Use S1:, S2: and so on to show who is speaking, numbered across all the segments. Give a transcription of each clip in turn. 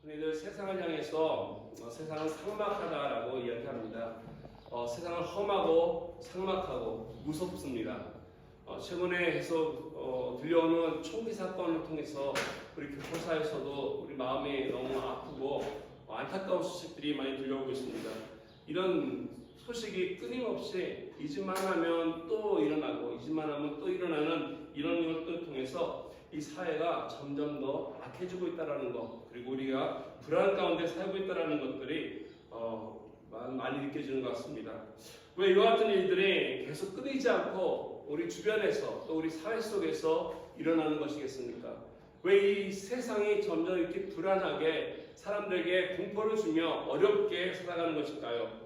S1: 흔히들 세상을 향해서 세상은 삭막하다라고 이야기합니다. 세상은 험하고 삭막하고 무섭습니다. 최근에 해서 들려오는 총기 사건을 통해서 우리 교포사에서도 우리 마음이 너무 아프고 안타까운 소식들이 많이 들려오고 있습니다. 이런 소식이 끊임없이 이 짓만 하면 또 일어나고 이 짓만 하면 또 일어나는 이런 것들을 통해서 이 사회가 점점 더 악해지고 있다는 것, 그리고 우리가 불안 가운데 살고 있다는 것들이 많이 느껴지는 것 같습니다. 왜 이와 같은 일들이 계속 끊이지 않고 우리 주변에서 또 우리 사회 속에서 일어나는 것이겠습니까? 왜 이 세상이 점점 이렇게 불안하게 사람들에게 공포를 주며 어렵게 살아가는 것일까요?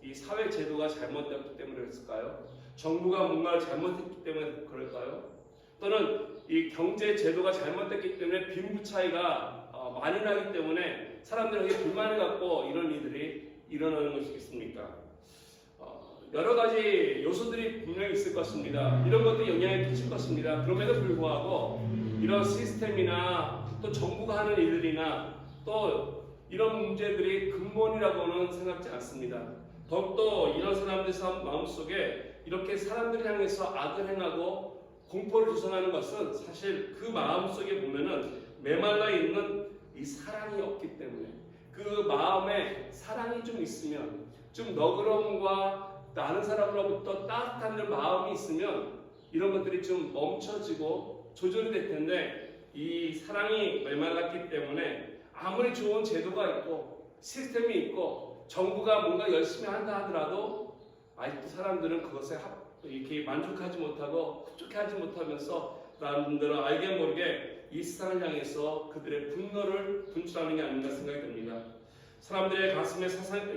S1: 이 사회 제도가 잘못되었기 때문에 그랬을까요? 정부가 뭔가를 잘못했기 때문에 그럴까요? 또는 이 경제 제도가 잘못됐기 때문에 빈부 차이가 많이 나기 때문에 사람들에게 불만을 갖고 이런 일들이 일어나는 것이겠습니까? 여러 가지 요소들이 분명히 있을 것입니다. 이런 것들이 영향을 끼칠 것입니다. 그럼에도 불구하고 이런 시스템이나 또 정부가 하는 일들이나 또 이런 문제들이 근본이라고는 생각지 않습니다. 더욱더 이런 사람들의 마음속에 이렇게 사람들을 향해서 악을 행하고 공포를 조성하는 것은 사실 그 마음속에 보면은 메말라 있는 이 사랑이 없기 때문에, 그 마음에 사랑이 좀 있으면, 좀 너그러움과 다른 사람으로부터 따뜻한 마음이 있으면 이런 것들이 좀 멈춰지고 조절이 될 텐데, 이 사랑이 메말랐기 때문에 아무리 좋은 제도가 있고 시스템이 있고 정부가 뭔가 열심히 한다 하더라도 아직도 사람들은 그것에 이렇게 만족하지 못하고 흡족해하지 못하면서 사람들은 알게 모르게 이 세상을 향해서 그들의 분노를 분출하는 게 아닌가 생각이 듭니다. 사람들의 가슴에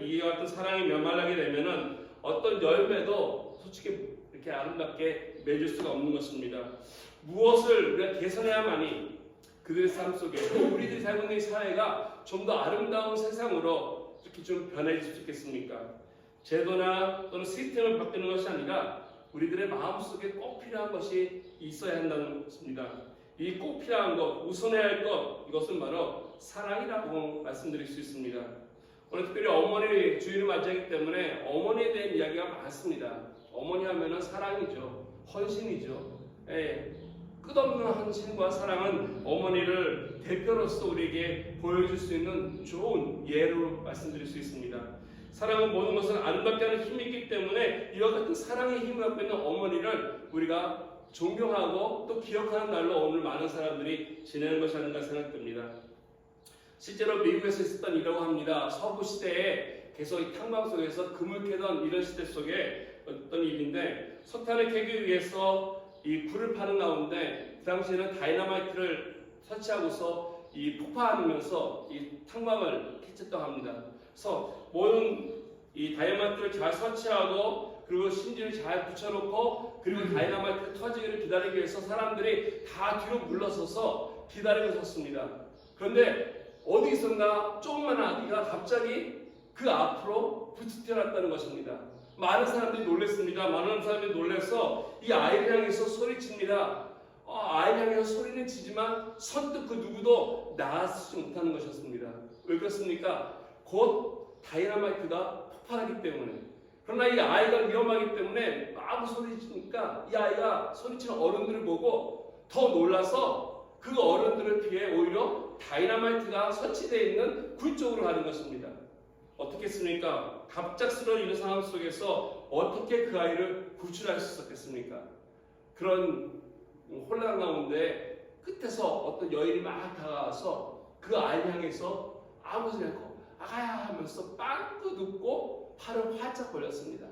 S1: 이와 같은 사랑이 메말라게 되면은 어떤 열매도 솔직히 이렇게 아름답게 맺을 수가 없는 것입니다. 무엇을 우리가 개선해야만이 그들의 삶 속에 또 우리들이 살고 있는 이 사회가 좀 더 아름다운 세상으로 이렇게 좀 변해질 수 있겠습니까? 제도나 또는 시스템을 바꾸는 것이 아니라 우리들의 마음속에 꼭 필요한 것이 있어야 한다는 것입니다. 이 꼭 필요한 것, 우선해야 할 것, 이것은 바로 사랑이라고 말씀드릴 수 있습니다. 오늘 특별히 어머니 주일을 맞이하기 때문에 어머니에 대한 이야기가 많습니다. 어머니 하면은 사랑이죠. 헌신이죠. 끝없는 헌신과 사랑은 어머니를 대표로서 우리에게 보여줄 수 있는 좋은 예로 말씀드릴 수 있습니다. 사랑은 모든 것을 아름답게 하는 힘이 있기 때문에 이와 같은 사랑의 힘을 갖고 있는 어머니를 우리가 존경하고 또 기억하는 날로 오늘 많은 사람들이 지내는 것이 아닌가 생각됩니다. 실제로 미국에서 있었던 일이라고 합니다. 서부 시대에 계속 이 탕방 속에서 금을 캐던 이런 시대 속에 어떤 일인데, 석탄을 캐기 위해서 이 불을 파는 가운데 그 당시에는 다이너마이트를 설치하고서 이 폭파하면서 이 탕방을 캐쳤다고 합니다. 그래서 모든 이 다이너마이트를 잘 설치하고 그리고 심지를 잘 붙여놓고 그리고 다이너마이트 터지기를 기다리기 위해서 사람들이 다 뒤로 물러서서 기다리고 섰습니다. 그런데 어디 있었나 조그만 아기가 갑자기 그 앞으로 부츠 튀어났다는 것입니다. 많은 사람들이 놀랐습니다. 많은 사람들이 놀라서 이 아이를 향해서 소리칩니다. 아이를 향해서 소리는 치지만 선뜻 그 누구도 나서지 못하는 것이었습니다. 왜 그렇습니까? 곧 다이너마이트가 폭발하기 때문에. 그러나 이 아이가 위험하기 때문에 아무 소리치니까 이 아이가 소리치는 어른들을 보고 더 놀라서 그 어른들을 피해 오히려 다이너마이트가 설치되어 있는 굴 쪽으로 가는 것입니다. 어떻게 했습니까? 갑작스러운 이런 상황 속에서 어떻게 그 아이를 구출할 수 있었겠습니까? 그런 혼란 가운데 끝에서 어떤 여인이 막 다가와서 그 아이를 향해서 아무 소리 않고 아가야 하면서 빵긋 웃고 팔을 활짝 벌렸습니다.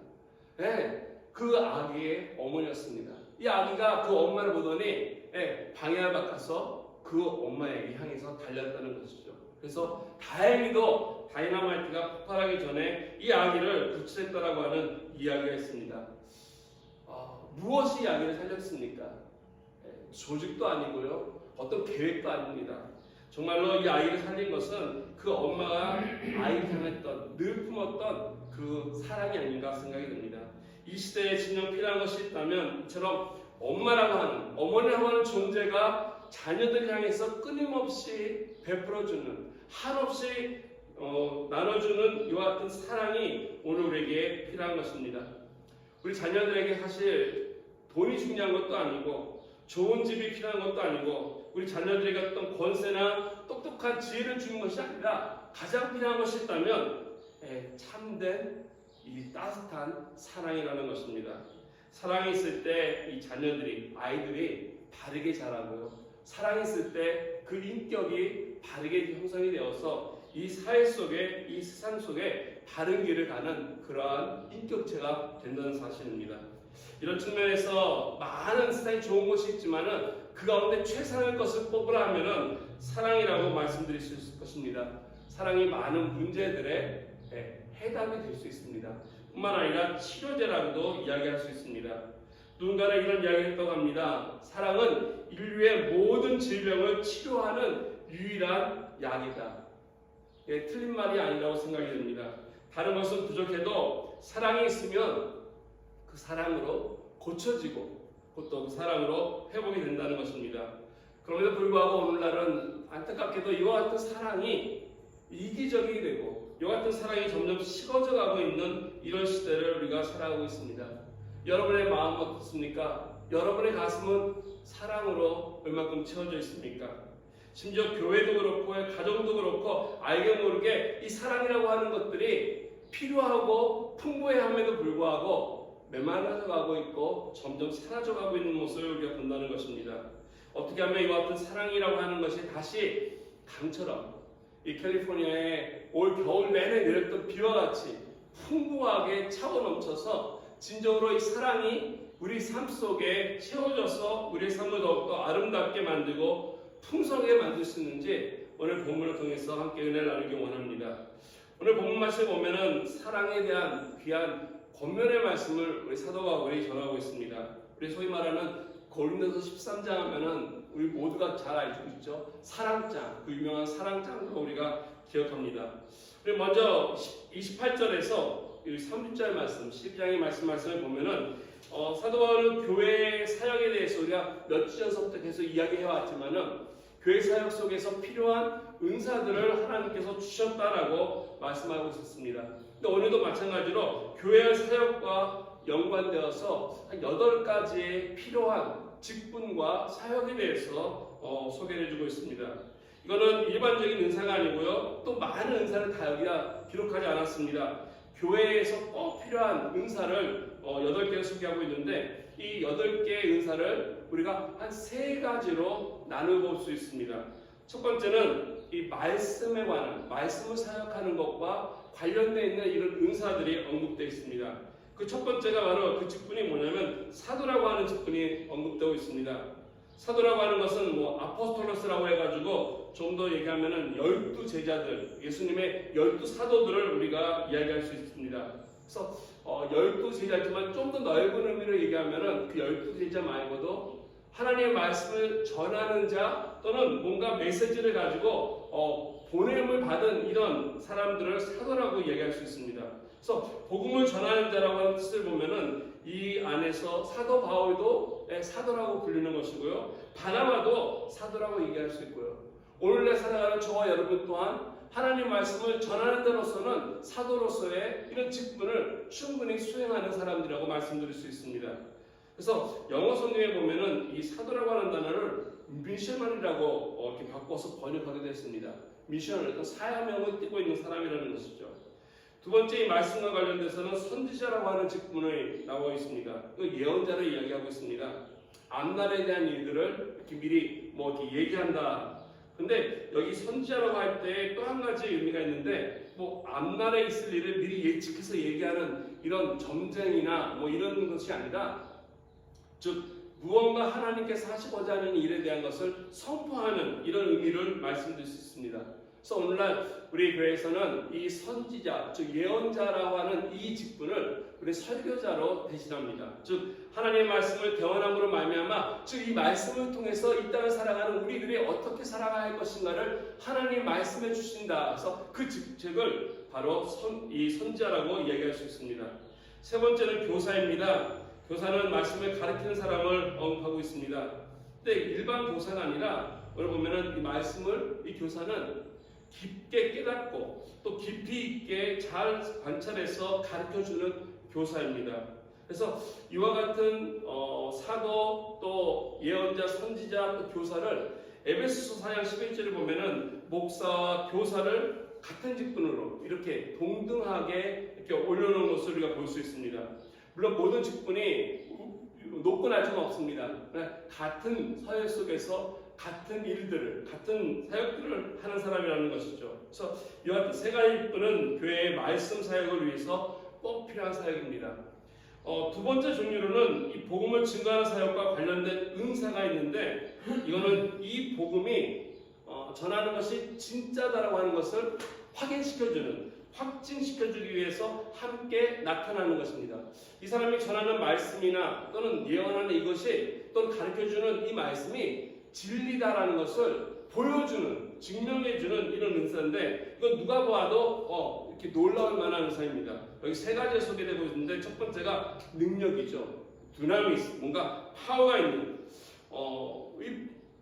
S1: 그 아기의 어머니였습니다. 이 아기가 그 엄마를 보더니 방향을 바꿔서 그 엄마에게 향해서 달렸다는 것이죠. 그래서 다행히도 다이너마이트가 폭발하기 전에 이 아기를 구출했다라고 하는 이야기가 있습니다. 무엇이 이 아기를 살렸습니까? 조직도 아니고요, 어떤 계획도 아닙니다. 정말로 이 아이를 살린 것은 그 엄마가 아이를 향했던 늘 품었던 그 사랑이 아닌가 생각이 듭니다. 이 시대에 진정 필요한 것이 있다면 이처럼 엄마라고 하는, 어머니라고 하는 존재가 자녀들 향해서 끊임없이 베풀어주는, 한없이 나눠주는 이와 같은 사랑이 오늘 우리에게 필요한 것입니다. 우리 자녀들에게 사실 돈이 중요한 것도 아니고 좋은 집이 필요한 것도 아니고 우리 자녀들에게 어떤 권세나 똑똑한 지혜를 주는 것이 아니라 가장 필요한 것이 있다면 참된 이 따뜻한 사랑이라는 것입니다. 사랑이 있을 때 이 자녀들이, 아이들이 바르게 자라고요. 사랑이 있을 때 그 인격이 바르게 형성이 되어서 이 사회 속에, 이 세상 속에 바른 길을 가는 그러한 인격체가 된다는 사실입니다. 이런 측면에서 많은 세상에 좋은 것이 있지만은 그 가운데 최선의 것을 뽑으라 하면은 사랑이라고 말씀드릴 수 있을 것입니다. 사랑이 많은 문제들의 해답이 될 수 있습니다. 뿐만 아니라 치료제라고도 이야기할 수 있습니다. 누군가는 이런 이야기를 했다고 합니다. 사랑은 인류의 모든 질병을 치료하는 유일한 약이다. 틀린 말이 아니라고 생각이 됩니다. 다른 것은 부족해도 사랑이 있으면 그 사랑으로 고쳐지고 또 그 사랑으로 회복이 된다는 것입니다. 그럼에도 불구하고 오늘날은 안타깝게도 이와 같은 사랑이 이기적이 되고 이와 같은 사랑이 점점 식어져 가고 있는 이런 시대를 우리가 살아가고 있습니다. 여러분의 마음은 어떻습니까? 여러분의 가슴은 사랑으로 얼마큼 채워져 있습니까? 심지어 교회도 그렇고 가정도 그렇고 알게 모르게 이 사랑이라고 하는 것들이 필요하고 풍부해함에도 불구하고 메말라져 가고 있고 점점 사라져 가고 있는 모습을 우리가 본다는 것입니다. 어떻게 하면 이와 같은 사랑이라고 하는 것이 다시 강처럼 이 캘리포니아의 올 겨울 내내 내렸던 비와 같이 풍부하게 차고 넘쳐서 진정으로 이 사랑이 우리 삶 속에 채워져서 우리의 삶을 더욱더 아름답게 만들고 풍성하게 만들 수 있는지 오늘 본문을 통해서 함께 은혜를 나누기 원합니다. 오늘 본문 말씀을 보면은 사랑에 대한 귀한 권면의 말씀을 우리 사도 바울이 전하고 있습니다. 우리 소위 말하는 고린도서 13장 하면은 우리 모두가 잘 알고 있죠. 사랑장, 그 유명한 사랑장으로 우리가 기억합니다. 우리 먼저 28절에서 30절 말씀, 12장의 말씀을 보면은 사도 바울은 교회 사역에 대해서 우리가 몇 주 전서부터 계속 이야기해 왔지만은 교회 사역 속에서 필요한 은사들을 하나님께서 주셨다라고 말씀하고 있었습니다. 근데 오늘도 마찬가지로 교회 사역과 연관되어서 한 8가지의 필요한 직분과 사역에 대해서 소개를 해주고 있습니다. 이거는 일반적인 은사가 아니고요. 또 많은 은사를 다 여기다 기록하지 않았습니다. 교회에서 꼭 필요한 은사를 8개를 소개하고 있는데 이 8개의 은사를 우리가 한 3가지로 나눠볼 수 있습니다. 첫 번째는 이 말씀에 관한, 말씀을 사역하는 것과 관련되어 있는 이런 은사들이 언급되어 있습니다. 그 첫 번째가 바로 그 직분이 뭐냐면 사도라고 하는 직분이 언급되고 있습니다. 사도라고 하는 것은 아포스톨로스라고 해가지고 좀 더 얘기하면은 12제자들, 예수님의 12사도들을 우리가 이야기할 수 있습니다. 그래서 12제자지만 좀 더 넓은 의미로 얘기하면은 그 12제자 말고도 하나님의 말씀을 전하는 자 또는 뭔가 메시지를 가지고 보냄을 받은 이런 사람들을 사도라고 얘기할 수 있습니다. 그래서 복음을 전하는 자라고 하는 뜻을 보면은 이 안에서 사도 바울도 사도라고 불리는 것이고요. 바나바도 사도라고 얘기할 수 있고요. 오늘날 살아가는 저와 여러분 또한 하나님 말씀을 전하는 자로서는 사도로서의 이런 직분을 충분히 수행하는 사람들이라고 말씀드릴 수 있습니다. 그래서 영어 성경에 보면은 이 사도라고 하는 단어를 미셔널이라고 이렇게 바꿔서 번역하기도 했습니다. 미셔널, 어떤 사명을 띠고 있는 사람이라는 것이죠. 두 번째 이 말씀과 관련돼서는 선지자라고 하는 직분이 나와 있습니다. 예언자를 이야기하고 있습니다. 앞날에 대한 일들을 이렇게 미리 이렇게 얘기한다. 근데 여기 선지자라고 할 때 또 한 가지 의미가 있는데 앞날에 있을 일을 미리 예측해서 얘기하는 이런 점쟁이나 이런 것이 아니라 즉 무언가 하나님께서 하시고자 하는 일에 대한 것을 선포하는 이런 의미를 말씀드릴 수 있습니다. 그래서 오늘날 우리 교회에서는 이 선지자, 즉 예언자라고 하는 이 직분을 우리 설교자로 대신합니다. 즉 하나님의 말씀을 대언함으로 말미암아 즉 이 말씀을 통해서 이 땅을 살아가는 우리들이 어떻게 살아가야 할 것인가를 하나님 말씀해 주신다. 그래서 그 직책을 바로 이 선지자라고 이야기할 수 있습니다. 세 번째는 교사입니다. 교사는 말씀을 가르치는 사람을 언급하고 있습니다. 근데 일반 교사가 아니라 오늘 보면은 이 말씀을 이 교사는 깊게 깨닫고 또 깊이 있게 잘 관찰해서 가르쳐주는 교사입니다. 그래서 이와 같은 사도 또 예언자, 선지자 또 교사를 에베소서 4장 11절을 보면은 목사와 교사를 같은 직분으로 이렇게 동등하게 이렇게 올려놓은 것을 우리가 볼 수 있습니다. 물론 모든 직분이 높고 낮은 없습니다. 같은 사회 속에서 같은 일들을, 같은 사역들을 하는 사람이라는 것이죠. 그래서 이와 같은 세 가지 직분은 교회의 말씀 사역을 위해서 꼭 필요한 사역입니다. 두 번째 종류로는 이 복음을 증거하는 사역과 관련된 은사가 있는데, 이거는 이 복음이 전하는 것이 진짜다라고 하는 것을 확인시켜주는, 확증시켜주기 위해서 함께 나타나는 것입니다. 이 사람이 전하는 말씀이나 또는 예언하는 이것이 또는 가르쳐주는 이 말씀이 진리다라는 것을 보여주는, 증명해주는 이런 은사인데, 이건 누가 봐도 이렇게 놀라울 만한 은사입니다. 여기 세 가지 소개되고 있는데, 첫 번째가 능력이죠. 두나미스, 뭔가 파워가 있는.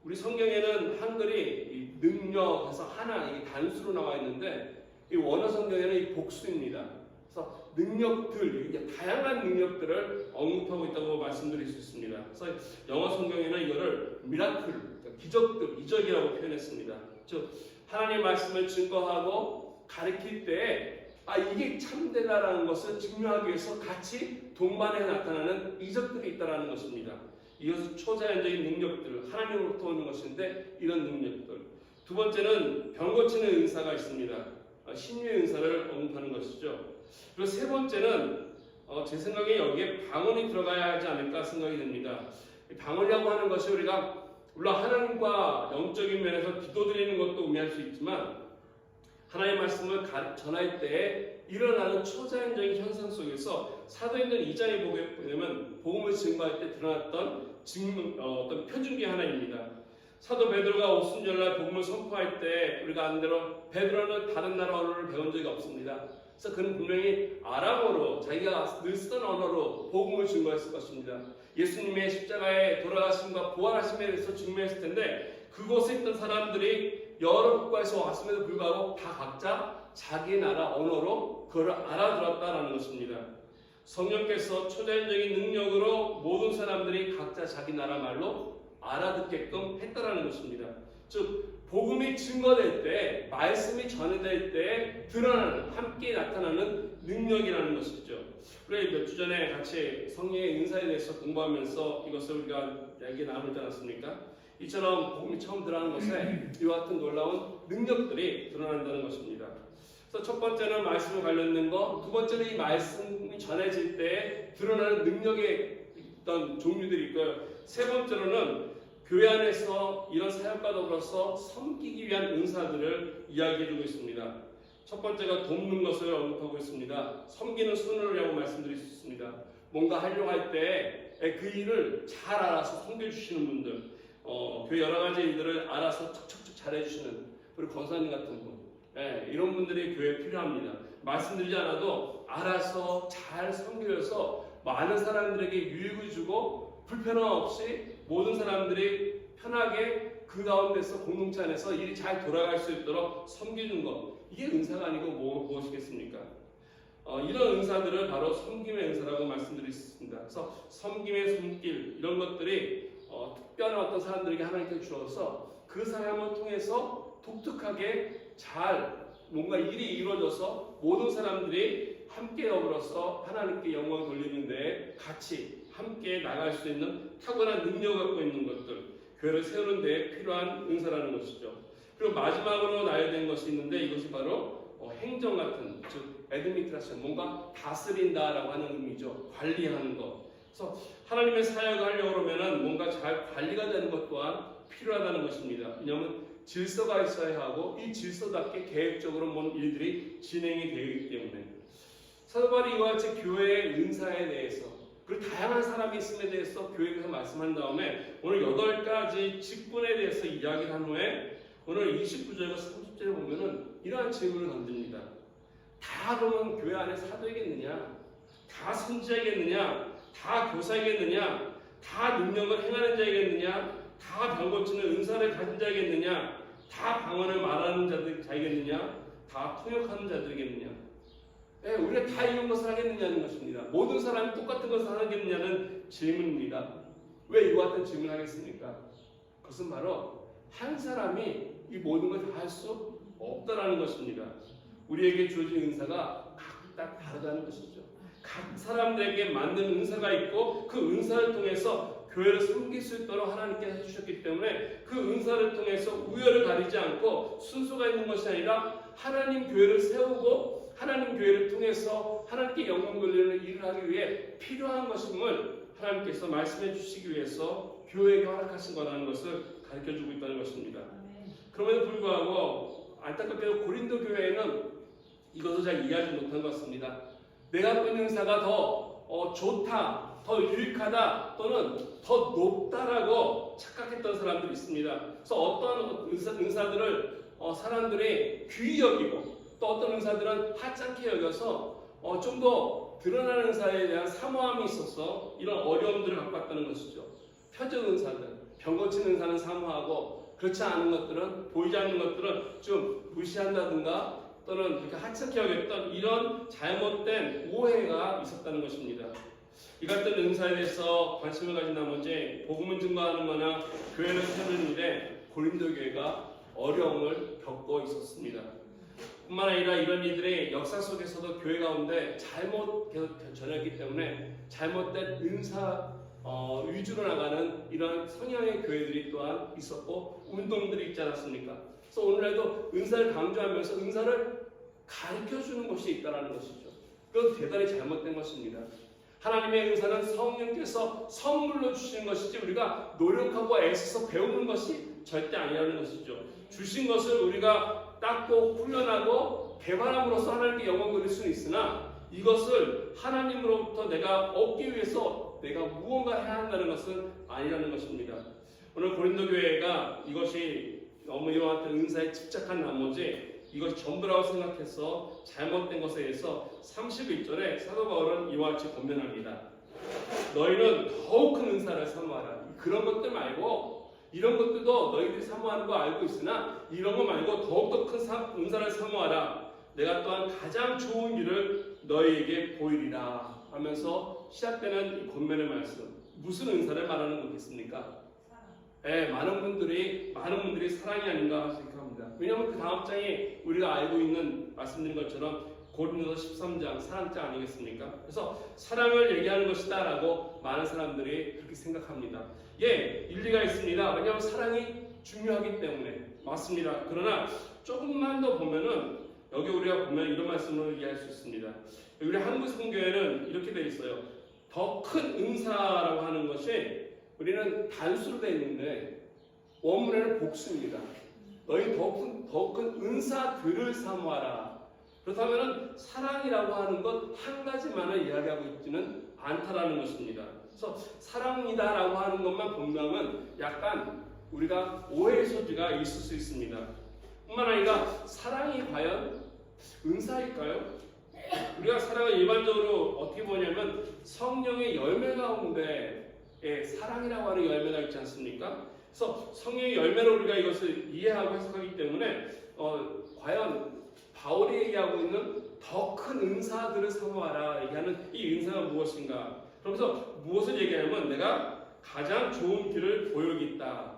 S1: 우리 성경에는 한글이 이 능력에서 하나, 이게 단수로 나와 있는데, 이 원어 성경에는 이 복수입니다. 그래서 능력들, 이게 다양한 능력들을 언급하고 있다고 말씀드릴 수 있습니다. 그래서 영어 성경에는 이거를 미라클, 기적들, 이적이라고 표현했습니다. 즉 하나님의 말씀을 증거하고 가르칠 때 이게 참되다라는 것을 증명하기 위해서 같이 동반해 나타나는 이적들이 있다라는 것입니다. 이것은 초자연적인 능력들, 하나님으로부터 오는 것인데 이런 능력들. 두 번째는 병 고치는 은사가 있습니다. 신유의 은사를 언급하는 것이죠. 그리고 세 번째는 제 생각에 여기에 방언이 들어가야 하지 않을까 생각이 듭니다. 방언이라고 하는 것이 우리가 물론 하나님과 영적인 면에서 기도드리는 것도 의미할 수 있지만, 하나님의 말씀을 전할 때 일어나는 초자연적인 현상 속에서 사도행전 2장에 보게 되면 복음을 증거할 때 드러났던 어떤 표준 중의 하나입니다. 사도 베드로가 오순절날 복음을 선포할 때 우리가 아는 대로 베드로는 다른 나라 언어를 배운 적이 없습니다. 그래서 그는 분명히 아람어로 자기가 늘 쓰던 언어로 복음을 증거했을 것입니다. 예수님의 십자가에 돌아가심과 부활하심에 대해서 증명했을 텐데, 그곳에 있던 사람들이 여러 국가에서 왔음에도 불구하고 다 각자 자기 나라 언어로 그걸 알아들었다는 것입니다. 성령께서 초자연적인 능력으로 모든 사람들이 각자 자기 나라 말로 알아듣게끔 했다라는 것입니다. 즉 복음이 증거될 때, 말씀이 전해질 때 드러나는, 함께 나타나는 능력이라는 것이죠. 우리 몇 주 전에 같이 성령의 은사에 대해서 공부하면서 이것을 우리가 얘기 나누지 않았습니까? 이처럼 복음이 처음 드러나는 것에 이와 같은 놀라운 능력들이 드러난다는 것입니다. 그래서 첫 번째는 말씀에 관련된 것, 두 번째는 이 말씀이 전해질 때 드러나는 능력의 어떤 종류들이 있고요. 세 번째로는 교회 안에서 이런 사역과 더불어서 섬기기 위한 은사들을 이야기해주고 있습니다. 첫 번째가 돕는 것을 언급하고 있습니다. 섬기는 손으로라고 말씀드릴 수 있습니다. 뭔가 하려고 할 때 그 일을 잘 알아서 섬겨주시는 분들, 교회 여러 가지 일들을 알아서 척척척 잘해주시는, 그리고 권사님 같은 분, 이런 분들이 교회에 필요합니다. 말씀드리지 않아도 알아서 잘 섬겨서 많은 사람들에게 유익을 주고 불편함 없이 모든 사람들이 편하게 그 가운데서 공동체 안에서 일이 잘 돌아갈 수 있도록 섬기는 것, 이게 은사가 아니고 무엇이겠습니까? 이런 은사들을 바로 섬김의 은사라고 말씀드릴 수 있습니다. 그래서 섬김의 손길, 이런 것들이 특별한 어떤 사람들에게 하나님께 주어서 그 사람을 통해서 독특하게 잘 뭔가 일이 이루어져서 모든 사람들이 함께 더불어서 하나님께 영광을 돌리는 데 같이 함께 나갈 수 있는 탁월한 능력을 갖고 있는 것들, 교회를 세우는 데 필요한 은사라는 것이죠. 그리고 마지막으로 나열된 것이 있는데, 이것이 바로 행정 같은, 즉 애드미니스트레이션, 뭔가 다스린다라고 하는 의미죠. 관리하는 것. 그래서 하나님의 사역을 하려고 하면은 뭔가 잘 관리가 되는 것 또한 필요하다는 것입니다. 왜냐하면 질서가 있어야 하고 이 질서답게 계획적으로 모든 일들이 진행이 되기 때문에. 사도 바울이 이와 같이 교회의 은사에 대해서, 그리고 다양한 사람이 있음에 대해서 교회에서 말씀한 다음에 오늘 8가지 직분에 대해서 이야기를 한 후에 오늘 29절과 30절에 보면은 이러한 질문을 던집니다. 다 그러면 교회 안에 사도이겠느냐? 다 선지자이겠느냐? 다 교사이겠느냐? 다 능력을 행하는 자이겠느냐? 다 병 고치는 은사를 가진 자이겠느냐? 다 방언을 말하는 자이겠느냐? 다 통역하는 자들이겠느냐? 예, 우리가 다 이런 것을 하겠느냐는 것입니다. 모든 사람이 똑같은 것을 하겠느냐는 질문입니다. 왜 이와 같은 질문을 하겠습니까? 그것은 바로 한 사람이 이 모든 걸 다 할 수 없다라는 것입니다. 우리에게 주어진 은사가 각각 다르다는 것이죠. 각 사람들에게 맞는 은사가 있고 그 은사를 통해서 교회를 섬길 수 있도록 하나님께서 해주셨기 때문에 그 은사를 통해서 우열을 가리지 않고 순서가 있는 것이 아니라 하나님 교회를 세우고 하나님 교회를 통해서 하나님께 영광 돌리는 일을 하기 위해 필요한 것임을 하나님께서 말씀해 주시기 위해서 교회에게 허락하신 거라는 것을 가르쳐주고 있다는 것입니다. 그럼에도 불구하고 안타깝게도 고린도 교회에는 이것을 잘 이해하지 못한 것 같습니다. 내가 갖고 있는 은사가 더 좋다, 더 유익하다 또는 더 높다라고 착각했던 사람들이 있습니다. 그래서 어떤 은사들을 사람들이 귀히 여기고 또 어떤 은사들은 하찮게 여겨서 좀 더 드러나는 은사에 대한 사모함이 있어서 이런 어려움들을 갖고 왔다는 것이죠. 표적 은사들, 병 고치는 은사는 사모하고 그렇지 않은 것들은 보이지 않는 것들은 좀 무시한다든가 또는 그렇게 하찮게 여겼던 이런 잘못된 오해가 있었다는 것입니다. 이 같은 은사에 대해서 관심을 가진 나머지 복음을 증거하는 거나 교회를 세우는 일에 고린도 교회가 어려움을 겪고 있었습니다. 뿐만 아니라 이런 이들의 역사 속에서도 교회 가운데 잘못 계속 전했기 때문에 잘못된 은사 위주로 나가는 이런 성향의 교회들이 또한 있었고 운동들이 있지 않았습니까? 그래서 오늘날도 은사를 강조하면서 은사를 가르쳐주는 것이 있다는 것이죠. 그건 대단히 잘못된 것입니다. 하나님의 은사는 성령께서 선물로 주시는 것이지 우리가 노력하고 애써서 배우는 것이 절대 아니라는 것이죠. 주신 것을 우리가 닦고 훈련하고 개발함으로써 하나님께 영광 돌릴 수는 있으나 이것을 하나님으로부터 내가 얻기 위해서 내가 무언가 해야 한다는 것은 아니라는 것입니다. 오늘 고린도 교회가 이것이 너무 이와 같은 은사에 집착한 나머지 이것이 전부라고 생각해서 잘못된 것에 대해서 31절에 사도 바울은 이와 같이 권면합니다. 너희는 더욱 큰 은사를 사모하라. 그런 것들 말고 이런 것들도 너희들이 사모하는 거 알고 있으나 이런 거 말고 더욱더 큰 은사를 사모하라. 내가 또한 가장 좋은 길을 너희에게 보이리라 하면서 시작되는 이 권면의 말씀. 무슨 은사를 말하는 거겠습니까? 네, 많은 분들이 사랑이 아닌가 생각합니다. 왜냐하면 그 다음 장에 우리가 알고 있는 말씀드린 것처럼 고린도서 13장 사랑장 아니겠습니까? 그래서 사랑을 얘기하는 것이다 라고 많은 사람들이 그렇게 생각합니다. 예, 일리가 있습니다. 왜냐하면 사랑이 중요하기 때문에 맞습니다. 그러나 조금만 더 보면은 여기 우리가 보면 이런 말씀을 이해할 수 있습니다. 우리 한국 성경에는 이렇게 되어 있어요. 더 큰 은사라고 하는 것이 우리는 단수로 되어 있는데 원문에는 복수입니다. 너희 더 큰 은사들을 사모하라. 그렇다면 사랑이라고 하는 것 한 가지만을 이야기하고 있지는 않다라는 것입니다. 그래서 사랑이다라고 하는 것만 본다면 약간 우리가 오해의 소지가 있을 수 있습니다. 뿐만 아니라 사랑이 과연 은사일까요? 우리가 사랑을 일반적으로 어떻게 보냐면 성령의 열매 가운데 사랑이라고 하는 열매가 있지 않습니까? 그래서 성령의 열매로 우리가 이것을 이해하고 해석하기 때문에 과연 바울이 얘기하고 있는 더 큰 은사들을 사모하라 얘기하는 이 은사가 무엇인가? 그러면서 무엇을 얘기하냐면 내가 가장 좋은 길을 보여주겠다.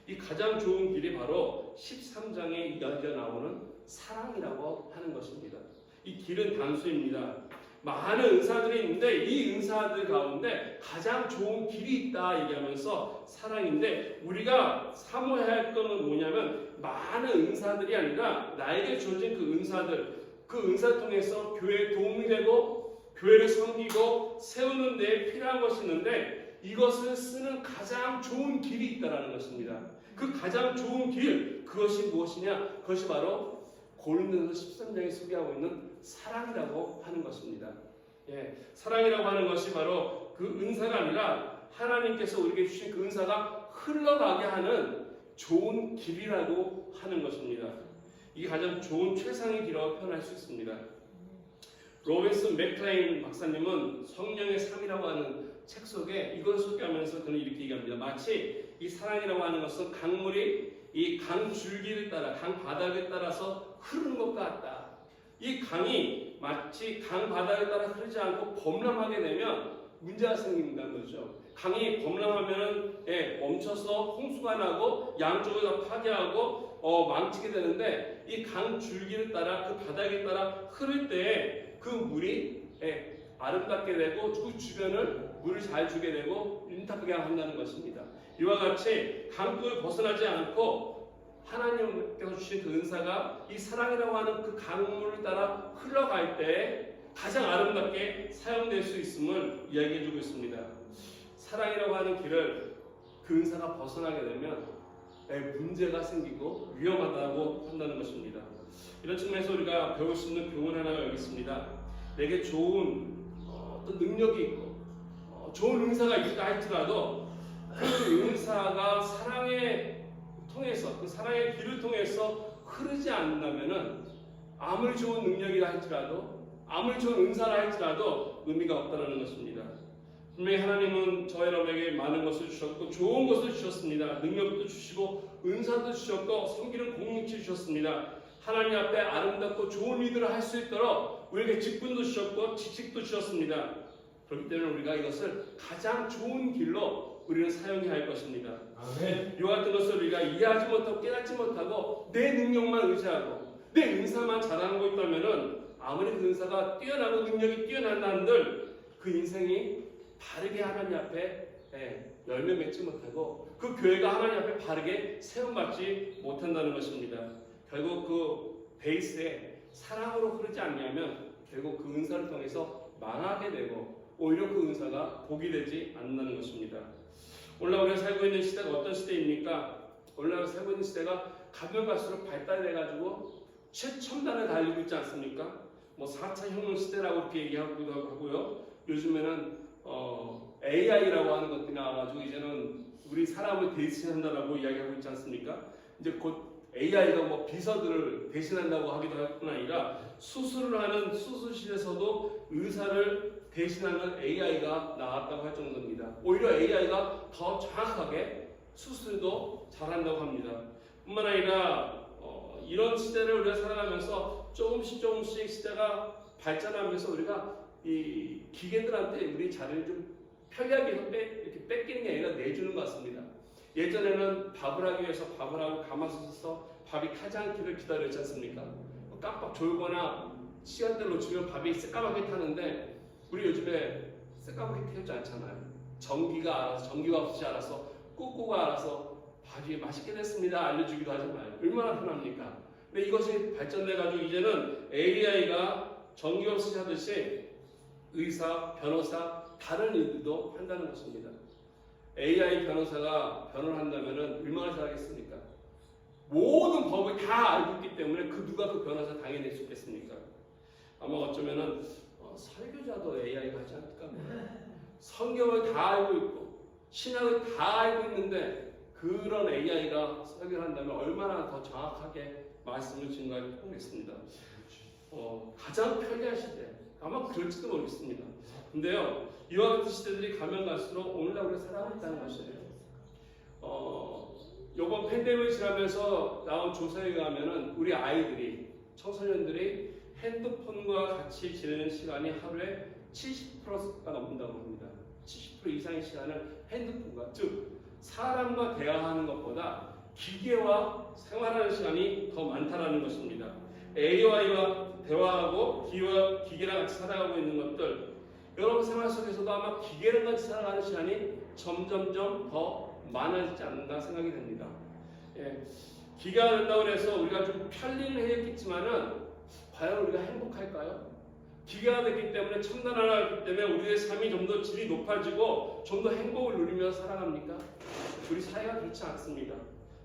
S1: 이 가장 좋은 길이 바로 13장에 이야기가 나오는 사랑이라고 하는 것입니다. 이 길은 단수입니다. 많은 은사들이 있는데 이 은사들 가운데 가장 좋은 길이 있다 얘기하면서 사랑인데 우리가 사모해야 할 것은 뭐냐면 많은 은사들이 아니라 나에게 주어진 그 은사를 통해서 교회에 도움이 되고 교회를 섬기고 세우는 데 필요한 것이 있는데 이것을 쓰는 가장 좋은 길이 있다는 것입니다. 그 가장 좋은 길 그것이 무엇이냐? 그것이 바로 고린도서 13장에 소개하고 있는 사랑이라고 하는 것입니다. 예, 사랑이라고 하는 것이 바로 그 은사가 아니라 하나님께서 우리에게 주신 그 은사가 흘러가게 하는 좋은 길이라고 하는 것입니다. 이게 가장 좋은 최상의 길이라고 표현할 수 있습니다. 로빈슨 맥클레인 박사님은 성령의 삶이라고 하는 책 속에 이걸 소개하면서 그는 이렇게 얘기합니다. 마치 이 사랑이라고 하는 것은 강물이 이 강 줄기를 따라 강 바닥에 따라서 흐르는 것 같다. 이 강이 마치 강 바닥에 따라 흐르지 않고 범람하게 되면 문제가 생긴다는 거죠. 강이 범람하면은 멈춰서 홍수가 나고 양쪽에서 파괴하고 망치게 되는데 이 강 줄기를 따라 그 바닥에 따라 흐를 때 그 물이 아름답게 되고 그 주변을 물을 잘 주게 되고 윤탁하게 한다는 것입니다. 이와 같이 강불을 벗어나지 않고 하나님께서 주신 그 은사가 이 사랑이라고 하는 그 강물을 따라 흘러갈 때 가장 아름답게 사용될 수 있음을 이야기해주고 있습니다. 사랑이라고 하는 길을 그 은사가 벗어나게 되면 문제가 생기고 위험하다고 한다는 것입니다. 이런 측면에서 우리가 배울 수 있는 교훈 하나가 여기 있습니다. 내게 좋은 어떤 능력이 있고 좋은 은사가 있다 할지라도 그 은사가 사랑에 통해서 그 사랑의 길을 통해서 흐르지 않는다면은 아무리 좋은 능력이라 할지라도 아무리 좋은 은사라 할지라도 의미가 없다는 것입니다. 분명히 하나님은 저 여러분에게 많은 것을 주셨고 좋은 것을 주셨습니다. 능력도 주시고 은사도 주셨고 섬기는 공동체 주셨습니다. 하나님 앞에 아름답고 좋은 일들을 할 수 있도록 우리에게 직분도 주셨고 지식도 주셨습니다. 그렇기 때문에 우리가 이것을 가장 좋은 길로 우리는 사용해야 할 것입니다. 아멘. 이와 같은 것을 우리가 이해하지 못하고 깨닫지 못하고 내 능력만 의지하고 내 은사만 자랑하고 있다면은 아무리 그 은사가 뛰어나고 능력이 뛰어난다 한들 그 인생이 바르게 하나님 앞에 열매 맺지 못하고 그 교회가 하나님 앞에 바르게 세움받지 못한다는 것입니다. 결국 그 베이스에 사랑으로 흐르지 않냐면 결국 그 은사를 통해서 망하게 되고 오히려 그 은사가 복이 되지 않는다는 것입니다. 오늘날 우리가 살고 있는 시대가 어떤 시대입니까? 오늘날 살고 있는 시대가 가면 갈수록 발달해가지고 최첨단을 달리고 있지 않습니까? 4차 혁명 시대라고 이렇게 얘기하기도 하고요. 요즘에는 AI라고 하는 것들이 나와가지고 이제는 우리 사람을 대신한다라고 이야기하고 있지 않습니까? 이제 곧 AI가 비서들을 대신한다고 하기도 할 뿐 아니라 수술을 하는 수술실에서도 의사를 대신하는 AI가 나왔다고 할 정도입니다. 오히려 AI가 더 정확하게 수술도 잘한다고 합니다. 뿐만 아니라 이런 시대를 우리가 살아가면서 조금씩 시대가 발전하면서 우리가 이 기계들한테 우리 자리를 좀 편리하게 이렇게 뺏기는 게 아니라 내주는 것 같습니다. 예전에는 밥을 하기 위해서 밥을 하고 가마솥에 써서 밥이 타지 않기를 기다렸지 않습니까? 깜빡 졸거나 시간대를 놓치면 밥이 새까맣게 타는데 우리 요즘에 새까맣게 태우지 않잖아요. 전기가 없이 알아서 꾹꾹가 알아서 밥이 맛있게 됐습니다 알려주기도 하잖아요. 얼마나 편합니까? 근데 이것이 발전돼가지고 이제는 AI가 전기 없이 하듯이 의사, 변호사, 다른 일들도 한다는 것입니다. AI 변호사가 변호를 한다면 얼마나 잘하겠습니까? 모든 법을 다 알고 있기 때문에 누가 그 변호사 당해낼 수 있겠습니까? 아마 어쩌면은 설교자도 AI가 하지 않을까? 성경을 다 알고 있고 신학을 다 알고 있는데 그런 AI가 설교를 한다면 얼마나 더 정확하게 말씀을 증거할 뻔했습니다. 가장 편리한 시대 아마 그럴지도 모르겠습니다. 근데요 이와 같은 시대들이 가면 갈수록 오늘날 우리가 살아가고 있다는 것이에요. 이번 팬데믹을 지나면서 나온 조사에 의하면 우리 아이들이 청소년들이 핸드폰과 같이 지내는 시간이 하루에 70%가 넘는다고 합니다. 70% 이상의 시간을 핸드폰과 즉 사람과 대화하는 것보다 기계와 생활하는 시간이 더 많다는 것입니다. AI와 대화하고 기계랑 같이 살아가고 있는 것들 여러분 생활 속에서도 아마 기계랑 같이 살아가는 시간이 점점점 더 많아지지 않는가 생각이 됩니다. 기계가 된다고 해서 우리가 좀 편리를 해야겠지만은 과연 우리가 행복할까요? 기계가 됐기 때문에 첨단화가 됐기 때문에 우리의 삶이 좀 더 질이 높아지고 좀 더 행복을 누리면서 살아갑니까? 우리 사회가 그렇지 않습니다.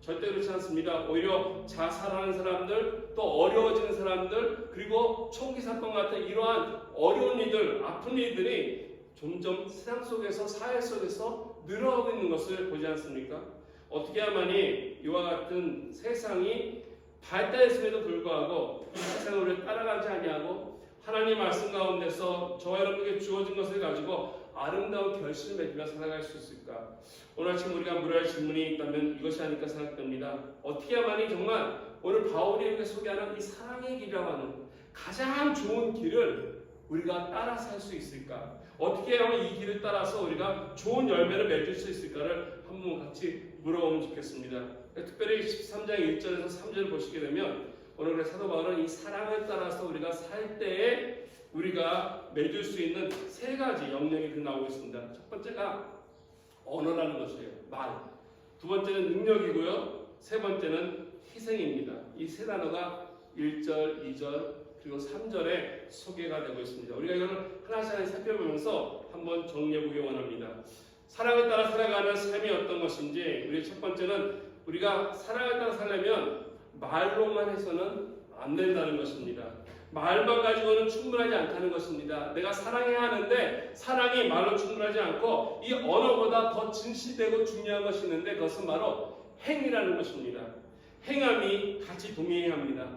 S1: 절대 그렇지 않습니다. 오히려 자살하는 사람들, 또 어려워지는 사람들, 그리고 총기 사건 같은 이러한 어려운 일들, 아픈 일들이 점점 세상 속에서, 사회 속에서 늘어나고 있는 것을 보지 않습니까? 어떻게 하마니 이와 같은 세상이 발달했음에도 불구하고 이 세상을 우리가 따라가지 아니하고 하나님 말씀 가운데서 저와 여러분에게 주어진 것을 가지고 아름다운 결실을 맺으며 살아갈 수 있을까? 오늘 아침 우리가 물어야 할 질문이 있다면 이것이 아닐까 생각됩니다. 어떻게 해야만이 정말 오늘 바울이 이렇게 소개하는 이 사랑의 길이라고 하는 가장 좋은 길을 우리가 따라서 할 수 있을까? 어떻게 하면 이 길을 따라서 우리가 좋은 열매를 맺을 수 있을까를 한번 같이 물어보면 좋겠습니다. 특별히 13장 1절에서 3절을 보시게 되면 오늘 사도 바울은 이 사랑을 따라서 우리가 살 때에 우리가 맺을 수 있는 세 가지 영역이 나오고 있습니다. 첫 번째가 언어라는 것이에요. 말. 두 번째는 능력이고요. 세 번째는 희생입니다. 이 세 단어가 1절, 2절, 그리고 3절에 소개가 되고 있습니다. 우리가 이걸 하나씩 살펴보면서 한번 정리해보기 원합니다. 사랑을 따라 살아가는 삶이 어떤 것인지, 우리 첫 번째는 우리가 사랑을 따라 살려면 말로만 해서는 안 된다는 것입니다. 말만 가지고는 충분하지 않다는 것입니다. 내가 사랑해야 하는데 사랑이 말로 충분하지 않고 이 언어보다 더 진실되고 중요한 것이 있는데 그것은 바로 행위라는 것입니다. 행함이 같이 동행해야 합니다.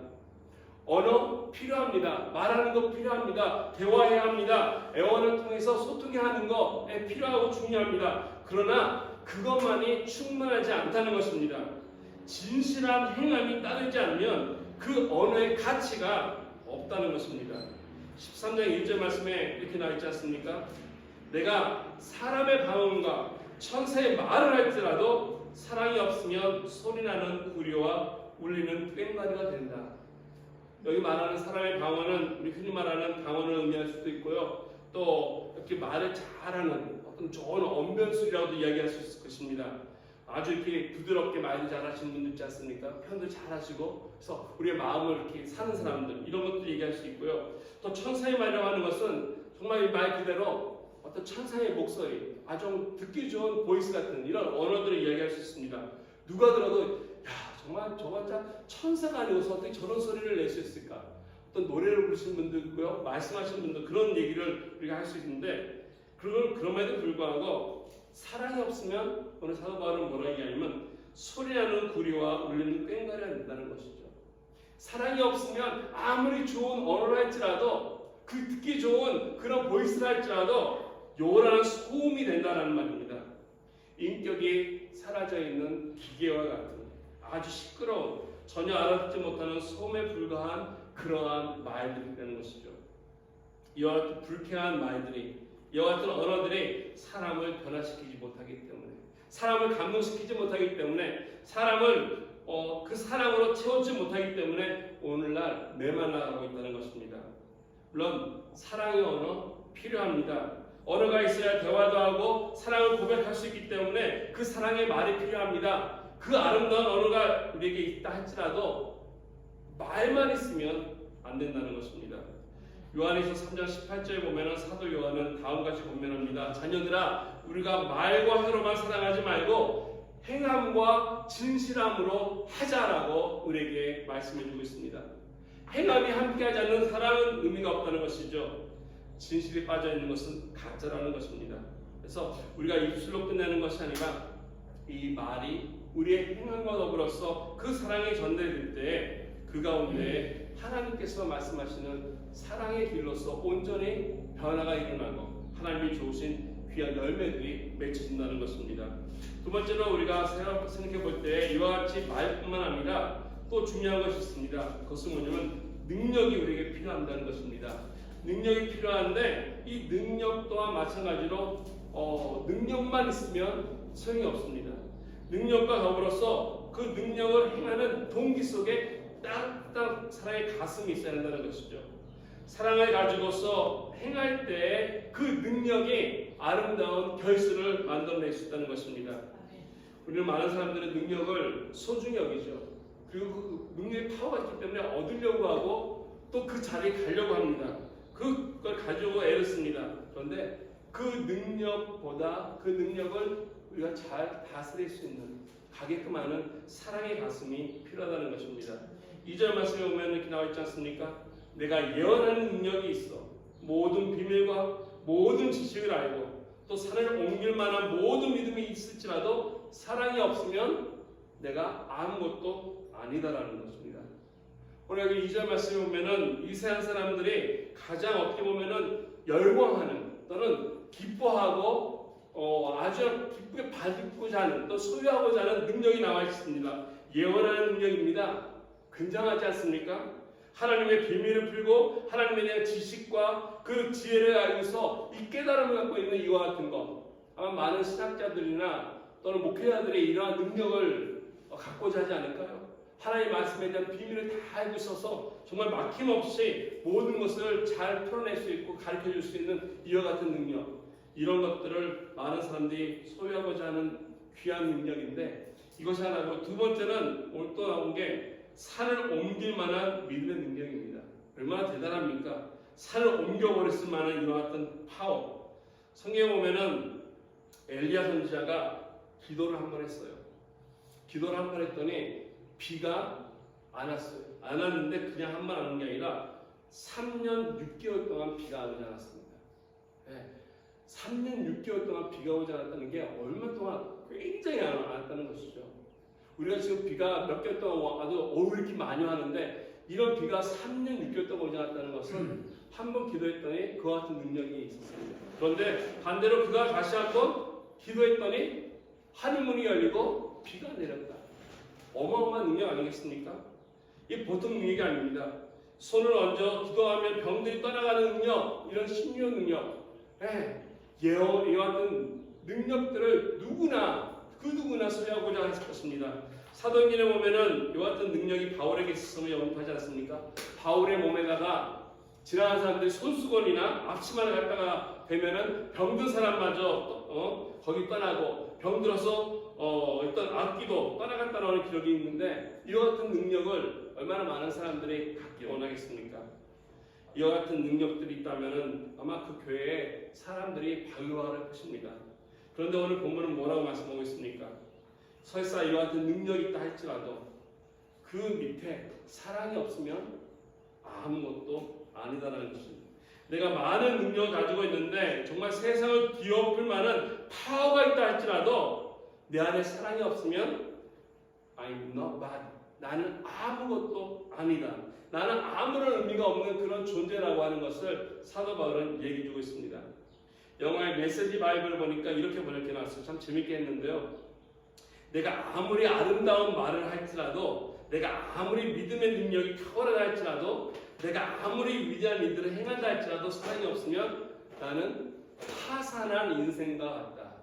S1: 언어 필요합니다. 말하는 거 필요합니다. 대화해야 합니다. 애원을 통해서 소통해야 하는 거 필요하고 중요합니다. 그러나 그것만이 충분하지 않다는 것입니다. 진실한 행함이 따르지 않으면 그 언어의 가치가 없다는 것입니다. 13장 1절 말씀에 이렇게 나와 있지 않습니까? 내가 사람의 방언과 천사의 말을 할지라도 사랑이 없으면 소리나는 구리와 울리는 꽹과리가 된다. 여기 말하는 사람의 방언은 우리 흔히 말하는 방언을 의미할 수도 있고요. 또 이렇게 말을 잘하는 어떤 좋은 언변술이라고도 이야기할 수 있을 것입니다. 아주 이렇게 부드럽게 말도 잘하시는 분들 있지 않습니까? 표현도 잘하시고, 그래서 우리의 마음을 이렇게 사는 사람들, 이런 것도 얘기할 수 있고요. 또 천사의 말이라고 하는 것은 정말 이 말 그대로 어떤 천사의 목소리, 아주 듣기 좋은 보이스 같은 이런 언어들을 이야기할 수 있습니다. 누가 들어도 야, 정말 저거 천사가 아니고서 어떻게 저런 소리를 낼 수 있을까? 어떤 노래를 부르시는 분도 있고요, 말씀하시는 분도 그런 얘기를 우리가 할 수 있는데, 그럼에도 불구하고 사랑이 없으면 오늘 사도 바울은 뭐라 얘기하냐면 소리나는 구리와 울리는 꽹과리가 된다는 것이죠. 사랑이 없으면 아무리 좋은 언어를 할지라도, 그 듣기 좋은 그런 보이스를 할지라도 요란한 소음이 된다는 말입니다. 인격이 사라져 있는 기계와 같은 아주 시끄러운, 전혀 알아듣지 못하는 소음에 불과한 그러한 말들이라는 것이죠. 이와 같은 불쾌한 말들이, 이와 같은 언어들이 사람을 변화시키지 못하기 때문에, 사람을 감동시키지 못하기 때문에, 사람을 그 사랑으로 채우지 못하기 때문에 오늘날 메말라가고 있다는 것입니다. 물론 사랑의 언어 필요합니다. 언어가 있어야 대화도 하고 사랑을 고백할 수 있기 때문에 그 사랑의 말이 필요합니다. 그 아름다운 언어가 우리에게 있다 할지라도 말만 있으면 안 된다는 것입니다. 요한에서 3장 18절에 보면 사도 요한은 다음같이 권면합니다. 자녀들아, 우리가 말과 혀로만 사랑하지 말고 행함과 진실함으로 하자라고 우리에게 말씀해주고 있습니다. 행함이 함께하지 않는 사랑은 의미가 없다는 것이죠. 진실이 빠져있는 것은 가짜라는 것입니다. 그래서 우리가 입술로 끝내는 것이 아니라 이 말이 우리의 행함과 더불어서 그 사랑이 전달될 때 그 가운데 하나님께서 말씀하시는 사랑의 길로서 온전히 변화가 일어나고 하나님이 좋으신 귀한 열매들이 맺혀진다는 것입니다. 두 번째로 우리가 생각해 볼 때 이와 같이 말뿐만 아니라 또 중요한 것이 있습니다. 그것은 뭐냐면 능력이 우리에게 필요한다는 것입니다. 능력이 필요한데 이 능력 또한 마찬가지로 능력만 있으면 소용이 없습니다. 능력과 더불어서 그 능력을 행하는 동기 속에 따뜻한 사랑의 가슴이 있어야 한다는 것이죠. 사랑을 가지고서 행할 때 그 능력이 아름다운 결실을 만들어낼 수 있다는 것입니다. 우리는 많은 사람들은 능력을 소중히 여기죠. 그리고 그 능력의 파워가 있기 때문에 얻으려고 하고 또 그 자리에 가려고 합니다. 그걸 가지고 애를 씁니다. 그런데 그 능력보다 그 능력을 우리가 잘 다스릴 수 있는, 가게끔 하는 사랑의 가슴이 필요하다는 것입니다. 2절 말씀에 보면 이렇게 나와 있지 않습니까? 내가 예언하는 능력이 있어 모든 비밀과 모든 지식을 알고 또 산을 옮길 만한 모든 믿음이 있을지라도 사랑이 없으면 내가 아무것도 아니다라는 것입니다. 오늘 여기 2절 말씀에 보면은 이 세상 사람들이 가장 어떻게 보면은 열광하는 또는 기뻐하고 아주 기쁘게 받고자 하는, 또 소유하고자 하는 능력이 나와 있습니다. 예언하는 능력입니다. 굉장하지 않습니까? 하나님의 비밀을 풀고 하나님에 대한 지식과 그 지혜를 알고서 이 깨달음을 갖고 있는 이와 같은 것, 아마 많은 신학자들이나 또는 목회자들이 이러한 능력을 갖고자 하지 않을까요? 하나님의 말씀에 대한 비밀을 다 알고 있어서 정말 막힘없이 모든 것을 잘 풀어낼 수 있고 가르쳐 줄 수 있는 이와 같은 능력, 이런 것들을 많은 사람들이 소유하고자 하는 귀한 능력인데, 이것이 하나고, 두 번째는 오늘 또 나온 게 산을 옮길 만한 믿음의 능력입니다. 얼마나 대단합니까? 산을 옮겨버렸을 만한 이와 같은 파워. 성경에 보면은 엘리야 선지자가 기도를 한 번 했어요. 기도를 한 번 했더니 비가 안 왔어요. 안 왔는데 그냥 한 번 안 온 게 아니라 3년 6개월 동안 비가 오지 않았습니다. 네. 3년 6개월 동안 비가 오지 않았다는 게 얼마 동안 굉장히 안 왔다는 것이죠. 우리가 지금 비가 몇 개월 동안 와도 왜 이렇게 많이 왔는데, 이런 비가 3년 6개월 동안 오지 않았다는 것은 한 번 기도했더니 그와 같은 능력이 있었습니다. 그런데 반대로 그가 다시 한 번 기도했더니 하늘문이 열리고 비가 내렸다. 어마어마한 능력 아니겠습니까? 이게 보통 능력이 아닙니다. 손을 얹어 기도하면 병들이 떠나가는 능력, 이런 신묘 능력, 이와 같은 능력들을 그 누구나 소유하고자 했을 것입니다. 사도행전에 보면은 이와 같은 능력이 바울에게 있었음을 언급하지 않습니까? 바울의 몸에다가 지나가는 사람들이 손수건이나 앞치마를 갖다가 대면은 병든 사람마저 거기 떠나고, 병들어서 어떤 악기도 떠나갔다는 하는 기록이 있는데, 이와 같은 능력을 얼마나 많은 사람들이 갖기 원하겠습니까? 이와 같은 능력들이 있다면은 아마 그 교회에 사람들이 반가워할 것입니다. 그런데 오늘 본문은 뭐라고 말씀하고 있습니까? 설사 이와 같은 능력이 있다 할지라도 그 밑에 사랑이 없으면 아무것도 아니다라는 것입니다. 내가 많은 능력을 가지고 있는데 정말 세상을 뒤엎을 만한 파워가 있다 할지라도 내 안에 사랑이 없으면 I'm not bad. 나는 아무것도 아니다. 나는 아무런 의미가 없는 그런 존재라고 하는 것을 사도 바울은 얘기해주고 있습니다. 영화의 메시지 바이블을 보니까 이렇게 번역해놨어요. 참 재밌게 했는데요. 내가 아무리 아름다운 말을 할지라도, 내가 아무리 믿음의 능력이 탁월하다 할지라도, 내가 아무리 위대한 일들을 행한다 할지라도 사랑이 없으면 나는 파산한 인생과 같다.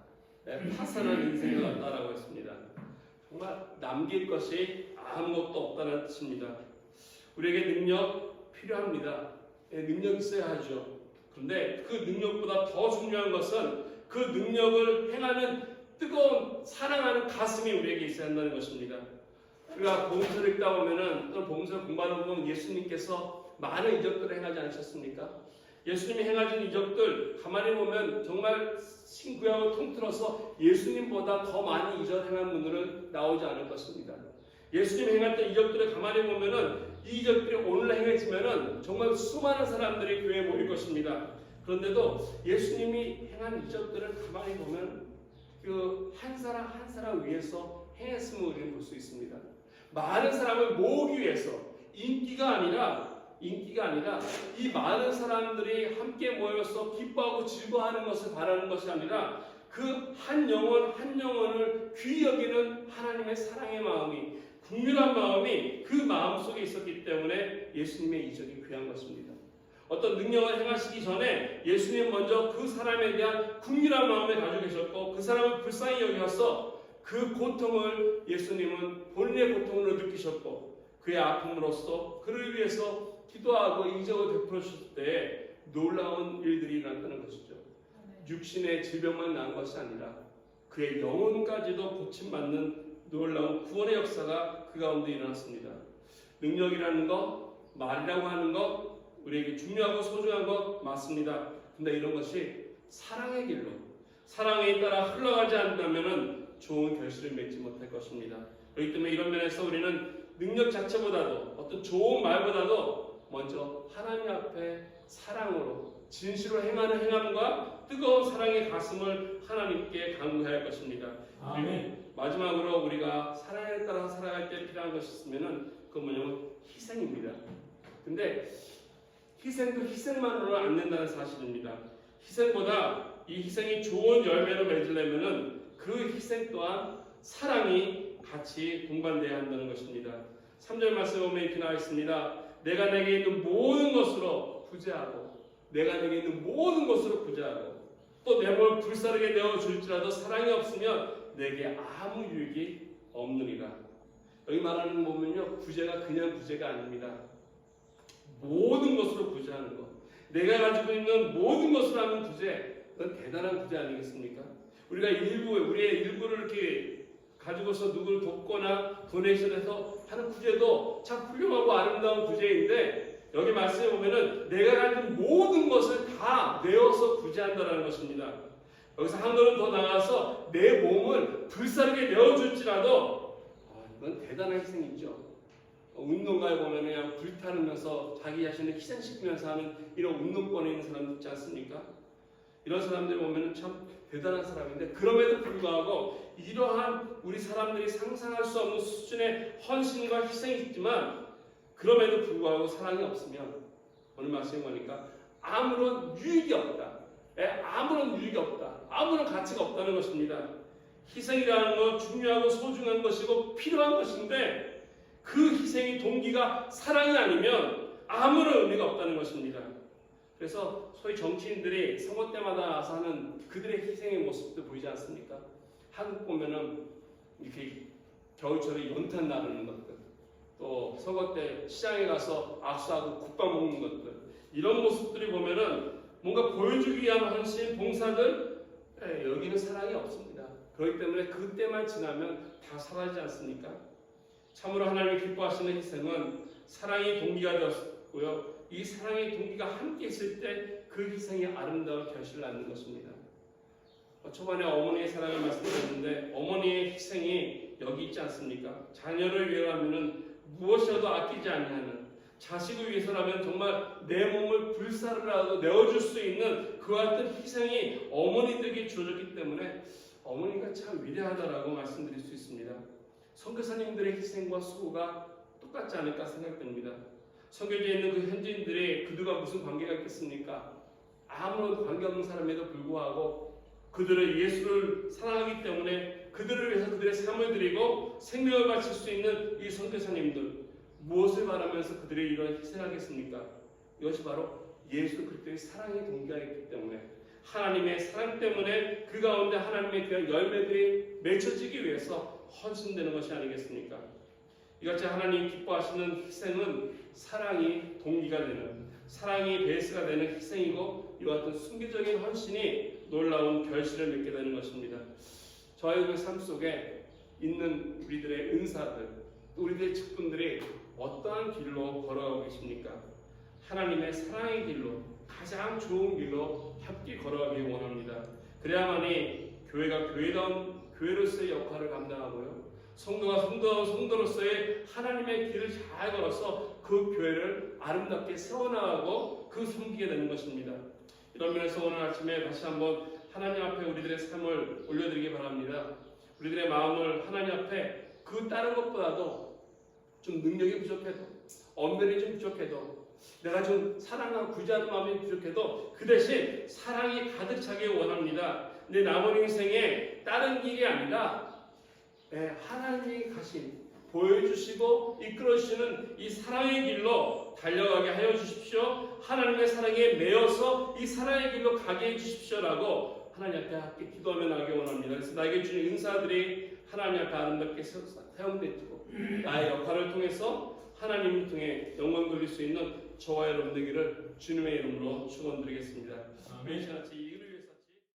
S1: 파산한 인생과 같다라고 했습니다. 정말 남길 것이 아무것도 없다는 뜻입니다. 우리에게 능력 필요합니다. 능력 있어야 하죠. 그런데 그 능력보다 더 중요한 것은 그 능력을 행하는 뜨거운 사랑하는 가슴이 우리에게 있어야 한다는 것입니다. 우리가 복음서를 읽다 보면은, 또는 복음서를 공부하다 보면 예수님께서 많은 이적들을 행하지 않으셨습니까? 예수님이 행하신 이적들 가만히 보면 정말 신구약을 통틀어서 예수님보다 더 많이 이적 행한 분들은 나오지 않을 것입니다. 예수님이 행했던 이적들을 가만히 보면은 이 이적들이 오늘날 행해지면은 정말 수많은 사람들이 교회에 모일 것입니다. 그런데도 예수님이 행한 이적들을 가만히 보면 그 한 사람 한 사람 위해서 행했음을 우리는 볼 수 있습니다. 많은 사람을 모으기 위해서, 인기가 아니라 이 많은 사람들이 함께 모여서 기뻐하고 즐거워하는 것을 바라는 것이 아니라 그 한 영혼 한 영혼을 귀히 여기는 하나님의 사랑의 마음이, 국률한 마음이 그 마음속에 있었기 때문에 예수님의 이적이 귀한 것입니다. 어떤 능력을 행하시기 전에 예수님 먼저 그 사람에 대한 국률한 마음을 가지고 계셨고, 그 사람을 불쌍히 여기셔서 그 고통을 예수님은 본인의 고통으로 느끼셨고, 그의 아픔으로써 그를 위해서 기도하고 이적을 베풀어 주실 때 놀라운 일들이 일어났다는 것이죠. 육신의 질병만 난 것이 아니라 그의 영혼까지도 고침받는 놀라운 구원의 역사가 그 가운데 일어났습니다. 능력이라는 것, 말이라고 하는 것, 우리에게 중요하고 소중한 것 맞습니다. 근데 이런 것이 사랑의 길로, 사랑에 따라 흘러가지 않는다면 좋은 결실을 맺지 못할 것입니다. 그렇기 때문에 이런 면에서 우리는 능력 자체보다도, 어떤 좋은 말보다도 먼저 하나님 앞에 사랑으로 진실로 행하는 행함과 뜨거운 사랑의 가슴을 하나님께 강구해야 할 것입니다. 아멘. 마지막으로 우리가 사랑에 따라 살아갈 때 필요한 것이 있으면은 그건 뭐냐면 희생입니다. 근데 희생도 희생만으로는 안 된다는 사실입니다. 희생보다 이 희생이 좋은 열매로 맺으려면은 그 희생 또한 사랑이 같이 동반돼야 한다는 것입니다. 3절 말씀에 보면 이렇게 나와 있습니다. 내가 내게 있는 모든 것으로 구제하고 내가 내게 있는 모든 것으로 구제하고 또 내 몸을 불사르게 내어줄지라도 사랑이 없으면 내게 아무 유익이 없느니라. 여기 말하는 거 보면요, 구제가 그냥 구제가 아닙니다. 모든 것으로 구제하는 것, 내가 가지고 있는 모든 것으로 하는 구제, 그건 대단한 구제 아니겠습니까? 우리가 우리의 일부를 이렇게 가지고서 누구를 돕거나 도네이션해서 하는 구제도 참 훌륭하고 아름다운 구제인데, 여기 말씀에 보면은 내가 가진 모든 것을 다 내어서 구제한다는 것입니다. 여기서 한 걸음 더 나가서 내 몸을 불사르게 내어줄지라도, 이건 대단한 희생이죠. 운동가에 보면 그냥 불타르면서 자기 자신을 희생시키면서 하는 이런 운동권에 있는 사람들 있지 않습니까? 이런 사람들 보면 참 대단한 사람인데, 그럼에도 불구하고 이러한 우리 사람들이 상상할 수 없는 수준의 헌신과 희생이 있지만, 그럼에도 불구하고 사랑이 없으면 오늘 말씀해 보니까 아무런 유익이 없다. 아무런 유익이 없다. 아무런 가치가 없다는 것입니다. 희생이라는 건 중요하고 소중한 것이고 필요한 것인데, 그 희생의 동기가 사랑이 아니면 아무런 의미가 없다는 것입니다. 그래서 소위 정치인들이 선거 때마다 나와서 하는 그들의 희생의 모습도 보이지 않습니까? 한국 보면은 이렇게 겨울철에 연탄 나르는 것들, 또 선거 때 시장에 가서 악수하고 국밥 먹는 것들, 이런 모습들이 보면은 뭔가 보여주기 위한 헌신, 봉사들, 여기는 사랑이 없습니다. 그렇기 때문에 그때만 지나면 다 사라지지 않습니까? 참으로 하나님이 기뻐하시는 희생은 사랑이 동기가 되었고요. 이 사랑의 동기가 함께 있을 때 그 희생이 아름다운 결실을 낳는 것입니다. 초반에 어머니의 사랑을 말씀드렸는데, 어머니의 희생이 여기 있지 않습니까? 자녀를 위해라면 무엇이라도 아끼지 아니하는, 자식을 위해서라면 정말 내 몸을 불사르라도 내어줄 수 있는 그와 같은 희생이 어머니들에게 주어졌기 때문에 어머니가 참 위대하다라고 말씀드릴 수 있습니다. 선교사님들의 희생과 수고가 똑같지 않을까 생각됩니다. 선교지에 있는 그 현지인들이 그들과 무슨 관계가 있겠습니까? 아무런 관계없는 사람에도 불구하고 그들은 예수를 사랑하기 때문에 그들을 위해서 그들의 삶을 드리고 생명을 바칠 수 있는 이 선교사님들, 무엇을 바라면서 그들이 이런 희생하겠습니까? 이것이 바로 예수 그리스도의 사랑의 동기가 있기 때문에, 하나님의 사랑 때문에 그 가운데 하나님의 그 열매들이 맺혀지기 위해서 헌신되는 것이 아니겠습니까? 이같이 하나님 기뻐하시는 희생은 사랑이 동기가 되는, 사랑이 베이스가 되는 희생이고, 이와 같은 순기적인 헌신이 놀라운 결실을 맺게 되는 것입니다. 저희의 삶 속에 있는 우리들의 은사들, 우리들의 직분들이 어떠한 길로 걸어가고 계십니까? 하나님의 사랑의 길로, 가장 좋은 길로 함께 걸어가길 원합니다. 그래야만이 교회가 교회로서의 역할을 감당하고요, 성도가 성도로서의 하나님의 길을 잘 걸어서 그 교회를 아름답게 세워나가고 그 섬기게 되는 것입니다. 이런 면에서 오늘 아침에 다시 한번 하나님 앞에 우리들의 삶을 올려드리기 바랍니다. 우리들의 마음을 하나님 앞에 그 다른 것보다도 좀 능력이 부족해도, 언변이 좀 부족해도, 내가 좀 사랑하고 구제하는 마음이 부족해도 그 대신 사랑이 가득 차길 원합니다. 내 남은 인생에 다른 길이 아니라 하나님이 가신, 보여주시고 이끌어주시는 이 사랑의 길로 달려가게 하여 주십시오. 하나님의 사랑에 매여서 이 사랑의 길로 가게 해주십시오라고 하나님 앞에 함께 기도하며 나가기 원합니다. 그래서 나에게 주신 은사들이 하나님 앞에 아름답게 사용되고, 나의 역할을 통해서 하나님을 통해 영광 돌릴 수 있는 저와 여러분 되기를 주님의 이름으로 축원드리겠습니다. 아멘.